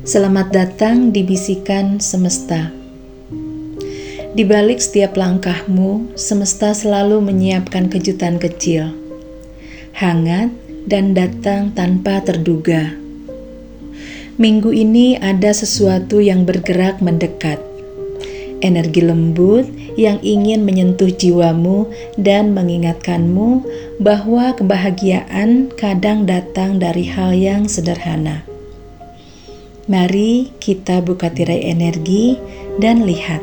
Selamat datang di bisikan semesta. Di balik setiap langkahmu, semesta selalu menyiapkan kejutan kecil, hangat dan datang tanpa terduga. Minggu ini ada sesuatu yang bergerak mendekat. Energi lembut yang ingin menyentuh jiwamu dan mengingatkanmu bahwa kebahagiaan kadang datang dari hal yang sederhana. Mari kita buka tirai energi dan lihat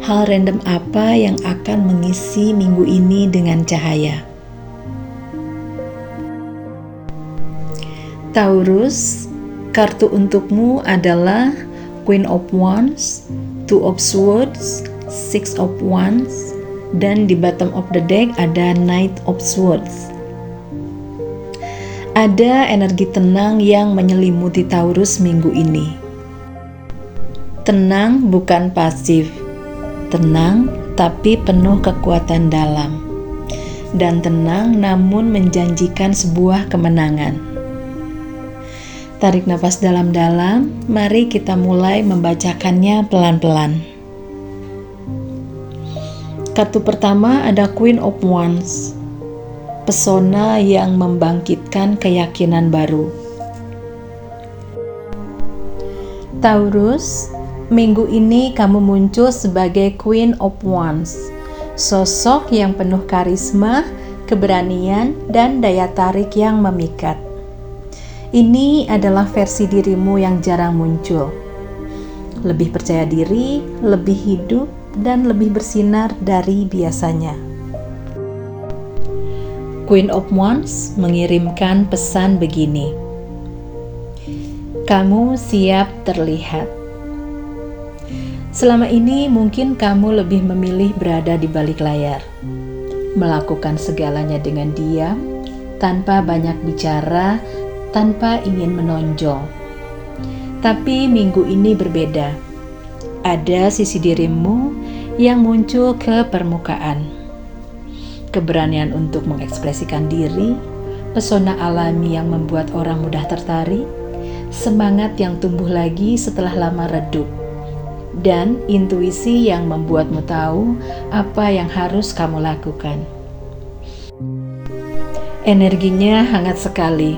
hal random apa yang akan mengisi minggu ini dengan cahaya. Taurus, kartu untukmu adalah Queen of Wands, Two of Swords, Six of Wands, dan di bottom of the deck ada Knight of Swords. Ada energi tenang yang menyelimuti Taurus minggu ini. Tenang bukan pasif, tenang tapi penuh kekuatan dalam, dan tenang namun menjanjikan sebuah kemenangan. Tarik nafas dalam-dalam, mari kita mulai membacakannya pelan-pelan. Kartu pertama ada Queen of Wands, pesona yang membangkitkan keyakinan baru. Taurus, minggu ini kamu muncul sebagai Queen of Wands, sosok yang penuh karisma, keberanian, dan daya tarik yang memikat. Ini adalah versi dirimu yang jarang muncul. Lebih percaya diri, lebih hidup, dan lebih bersinar dari biasanya. Queen of Wands mengirimkan pesan begini. Kamu siap terlihat. Selama ini mungkin kamu lebih memilih berada di balik layar, melakukan segalanya dengan diam, tanpa banyak bicara, tanpa ingin menonjol. Tapi minggu ini berbeda. Ada sisi dirimu yang muncul ke permukaan. Keberanian untuk mengekspresikan diri, pesona alami yang membuat orang mudah tertarik, semangat yang tumbuh lagi setelah lama redup, dan intuisi yang membuatmu tahu apa yang harus kamu lakukan. Energinya hangat sekali,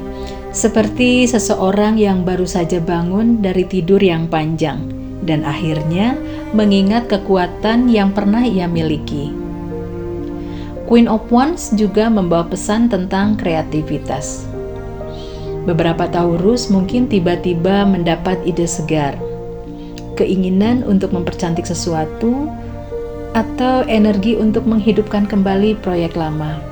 seperti seseorang yang baru saja bangun dari tidur yang panjang dan akhirnya mengingat kekuatan yang pernah ia miliki. Queen of Wands juga membawa pesan tentang kreativitas. Beberapa Taurus mungkin tiba-tiba mendapat ide segar, keinginan untuk mempercantik sesuatu, atau energi untuk menghidupkan kembali proyek lama.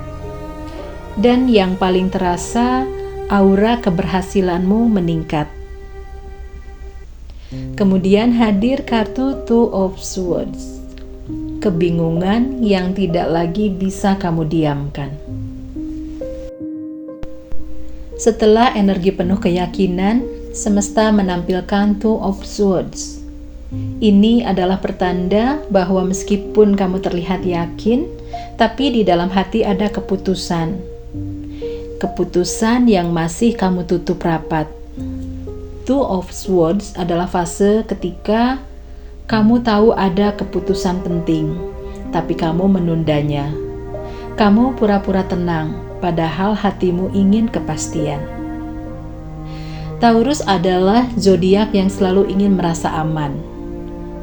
Dan yang paling terasa, aura keberhasilanmu meningkat. Kemudian hadir kartu Two of Swords, kebingungan yang tidak lagi bisa kamu diamkan. Setelah energi penuh keyakinan, semesta menampilkan Two of Swords. Ini adalah pertanda bahwa meskipun kamu terlihat yakin, tapi di dalam hati ada keputusan. Keputusan yang masih kamu tutup rapat. Two of Swords adalah fase ketika kamu tahu ada keputusan penting, tapi kamu menundanya. Kamu pura-pura tenang, padahal hatimu ingin kepastian. Taurus adalah zodiak yang selalu ingin merasa aman.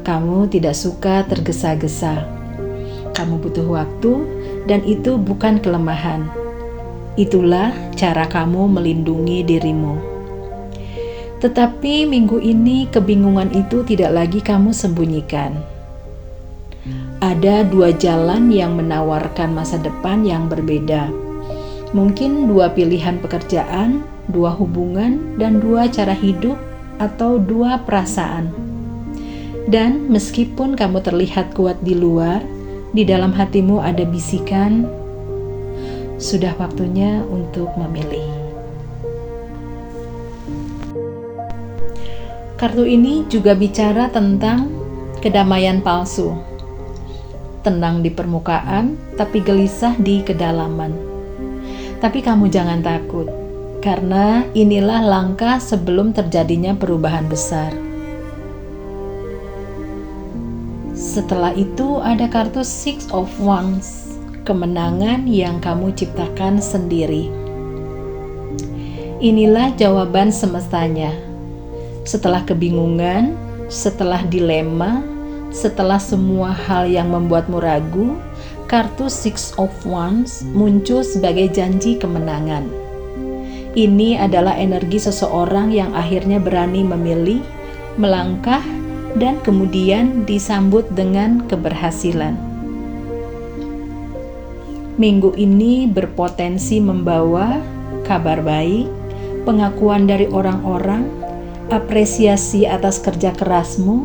Kamu tidak suka tergesa-gesa. Kamu butuh waktu, dan itu bukan kelemahan. Itulah cara kamu melindungi dirimu. Tetapi minggu ini kebingungan itu tidak lagi kamu sembunyikan. Ada dua jalan yang menawarkan masa depan yang berbeda. Mungkin dua pilihan pekerjaan, dua hubungan, dan dua cara hidup atau dua perasaan. Dan meskipun kamu terlihat kuat di luar, di dalam hatimu ada bisikan, sudah waktunya untuk memilih. Kartu ini juga bicara tentang kedamaian palsu. Tenang di permukaan, tapi gelisah di kedalaman. Tapi kamu jangan takut. karena inilah langkah sebelum terjadinya perubahan besar. Setelah itu ada kartu Six of Wands, kemenangan yang kamu ciptakan sendiri. Inilah jawaban semestanya. Setelah kebingungan, setelah dilema, setelah semua hal yang membuatmu ragu, kartu Six of Wands muncul sebagai janji kemenangan. Ini adalah energi seseorang yang akhirnya berani memilih, melangkah, dan kemudian disambut dengan keberhasilan. Minggu ini berpotensi membawa kabar baik, pengakuan dari orang-orang, apresiasi atas kerja kerasmu,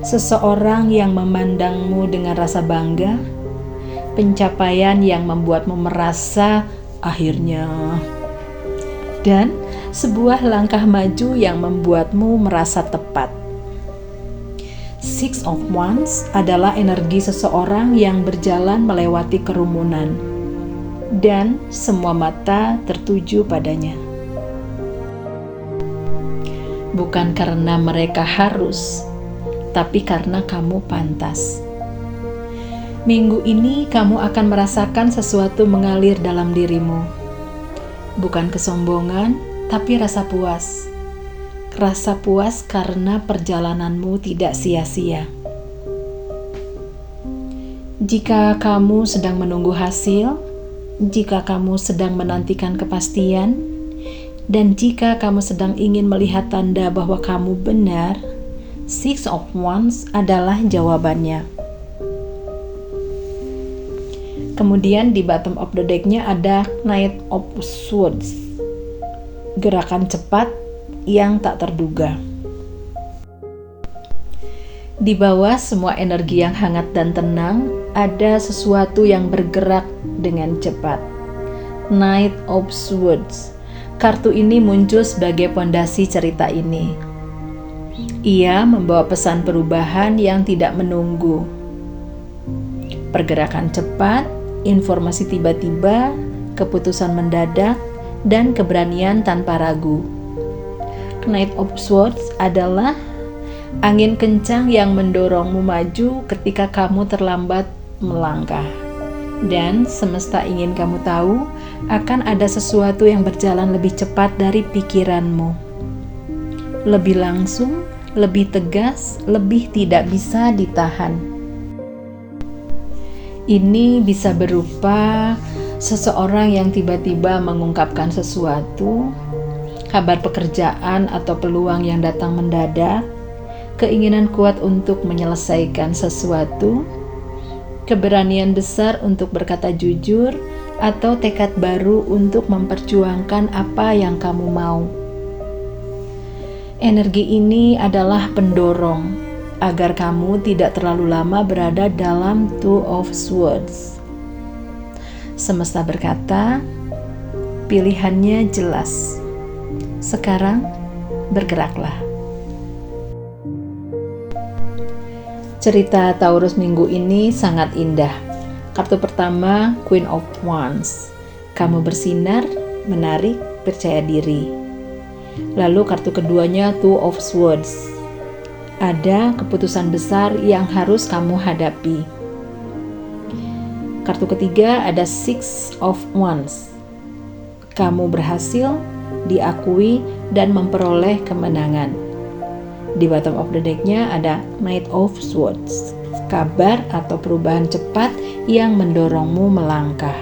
seseorang yang memandangmu dengan rasa bangga, pencapaian yang membuatmu merasa akhirnya, dan sebuah langkah maju yang membuatmu merasa tepat. Six of Wands adalah energi seseorang yang berjalan melewati kerumunan, dan semua mata tertuju padanya. Bukan karena mereka harus, tapi karena kamu pantas. Minggu ini kamu akan merasakan sesuatu mengalir dalam dirimu. Bukan kesombongan, tapi rasa puas. Rasa puas karena perjalananmu tidak sia-sia. Jika kamu sedang menunggu hasil, jika kamu sedang menantikan kepastian, dan jika kamu sedang ingin melihat tanda bahwa kamu benar, Six of Wands adalah jawabannya. Kemudian di bottom of the deck-nya ada Knight of Swords, gerakan cepat yang tak terduga. Di bawah semua energi yang hangat dan tenang, ada sesuatu yang bergerak dengan cepat. Knight of Swords. Kartu ini muncul sebagai pondasi cerita ini. Ia membawa pesan perubahan yang tidak menunggu. Pergerakan cepat, informasi tiba-tiba, keputusan mendadak, dan keberanian tanpa ragu. Knight of Swords adalah angin kencang yang mendorongmu maju ketika kamu terlambat melangkah. Dan semesta ingin kamu tahu akan ada sesuatu yang berjalan lebih cepat dari pikiranmu. Lebih langsung, lebih tegas, lebih tidak bisa ditahan. Ini bisa berupa seseorang yang tiba-tiba mengungkapkan sesuatu, kabar pekerjaan atau peluang yang datang mendadak, keinginan kuat untuk menyelesaikan sesuatu, keberanian besar untuk berkata jujur, atau tekad baru untuk memperjuangkan apa yang kamu mau. Energi ini adalah pendorong agar kamu tidak terlalu lama berada dalam Two of Swords. Semesta berkata, pilihannya jelas. Sekarang bergeraklah. Cerita Taurus minggu ini sangat indah. Kartu pertama, Queen of Wands. Kamu bersinar, menarik, percaya diri. Lalu kartu keduanya, Two of Swords. Ada keputusan besar yang harus kamu hadapi. Kartu ketiga ada Six of Wands. Kamu berhasil, diakui, dan memperoleh kemenangan. Di bottom of the deck-nya ada Knight of Swords, kabar atau perubahan cepat yang mendorongmu melangkah.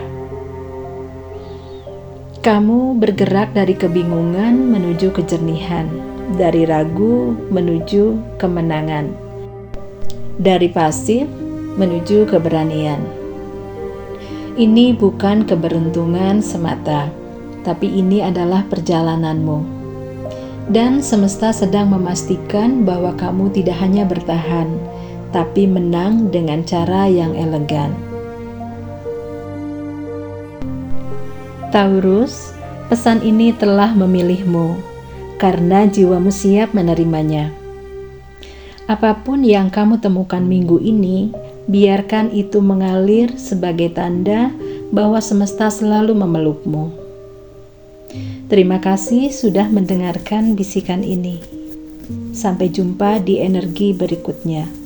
Kamu bergerak dari kebingungan menuju kejernihan, dari ragu menuju kemenangan, dari pasif menuju keberanian. Ini bukan keberuntungan semata, tapi ini adalah perjalananmu. Dan semesta sedang memastikan bahwa kamu tidak hanya bertahan, tapi menang dengan cara yang elegan. Taurus, pesan ini telah memilihmu, karena jiwamu siap menerimanya. Apapun yang kamu temukan minggu ini, biarkan itu mengalir sebagai tanda bahwa semesta selalu memelukmu. Terima kasih sudah mendengarkan bisikan ini. Sampai jumpa di energi berikutnya.